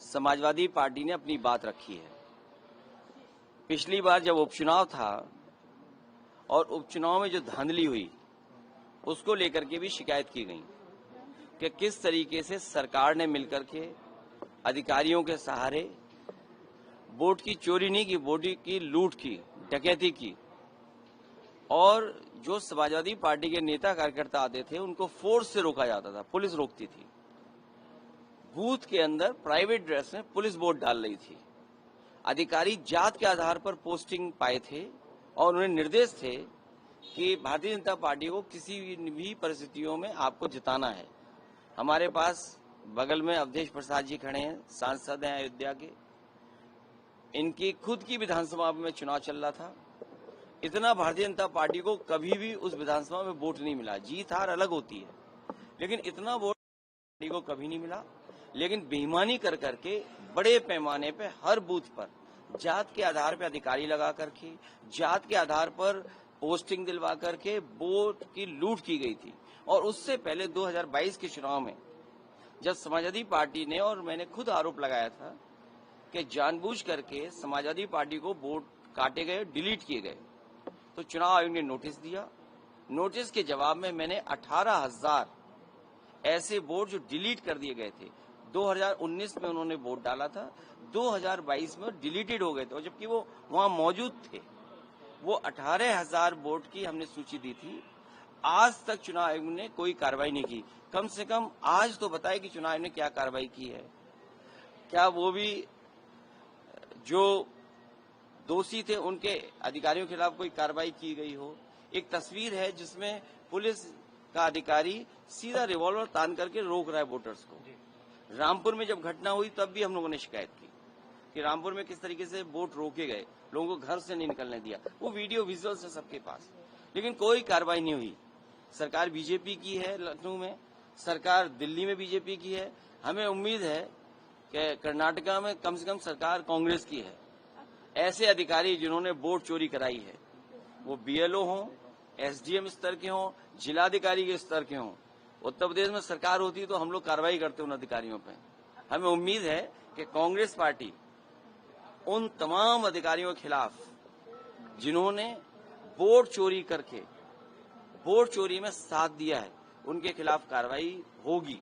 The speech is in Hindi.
समाजवादी पार्टी ने अपनी बात रखी है। पिछली बार जब उपचुनाव था और उपचुनाव में जो धांधली हुई उसको लेकर के भी शिकायत की गई कि किस तरीके से सरकार ने मिलकर के अधिकारियों के सहारे वोट की चोरी नहीं की, वोट की लूट की, डकैती की, और जो समाजवादी पार्टी के नेता कार्यकर्ता आते थे उनको फोर्स से रोका जाता था, पुलिस रोकती थी। बूथ के अंदर प्राइवेट ड्रेस में पुलिस वोट डाल रही थी। अधिकारी जात के आधार पर पोस्टिंग पाए थे और उन्हें निर्देश थे कि भारतीय जनता पार्टी को किसी भी परिस्थितियों में आपको जिताना है। हमारे पास बगल में अवधेश प्रसाद जी खड़े हैं, सांसद हैं अयोध्या के। इनकी खुद की विधानसभा में चुनाव चल रहा था। इतना भारतीय जनता पार्टी को कभी भी उस विधानसभा में वोट नहीं मिला। जीत हार अलग होती है, लेकिन इतना वोट पार्टी को कभी नहीं मिला। लेकिन बेईमानी कर करके बड़े पैमाने पे हर बूथ पर जात के आधार पर अधिकारी लगा करके, जात के आधार पर पोस्टिंग दिलवा करके वोट की लूट की गई थी। और उससे पहले 2022 के चुनाव में जब समाजवादी पार्टी ने, और मैंने खुद आरोप लगाया था कि जानबूझ करके समाजवादी पार्टी को वोट काटे गए, डिलीट किए गए, तो चुनाव आयोग ने नोटिस दिया। नोटिस के जवाब में मैंने 18,000 ऐसे वोट जो डिलीट कर दिए गए थे, 2019 में उन्होंने वोट डाला था, 2022 में डिलीटेड हो गए थे, और जबकि वो वहां मौजूद थे। वो 18,000 वोट की हमने सूची दी थी। आज तक चुनाव आयोग ने कोई कार्रवाई नहीं की। कम से कम आज तो बताए कि चुनाव आयोग ने क्या कार्रवाई की है। क्या वो भी जो दोषी थे उनके अधिकारियों के खिलाफ कोई कार्रवाई की गई हो? एक तस्वीर है जिसमें पुलिस का अधिकारी सीधा रिवॉल्वर तान करके रोक रहा है वोटर्स को। रामपुर में जब घटना हुई तब भी हम लोगों ने शिकायत की कि रामपुर में किस तरीके से वोट रोके गए, लोगों को घर से नहीं निकलने दिया। वो वीडियो विजुअल्स है सबके पास, लेकिन कोई कार्रवाई नहीं हुई। सरकार बीजेपी की है लखनऊ में, सरकार दिल्ली में बीजेपी की है। हमें उम्मीद है कि कर्नाटका में कम से कम सरकार कांग्रेस की है। ऐसे अधिकारी जिन्होंने वोट चोरी कराई है, वो बीएलओ हों, एसडीएम स्तर के हों, जिलाधिकारी के स्तर के हों, उत्तर प्रदेश में सरकार होती तो हम लोग कार्रवाई करते उन अधिकारियों पे। हमें उम्मीद है कि कांग्रेस पार्टी उन तमाम अधिकारियों के खिलाफ जिन्होंने वोट चोरी करके वोट चोरी में साथ दिया है, उनके खिलाफ कार्रवाई होगी।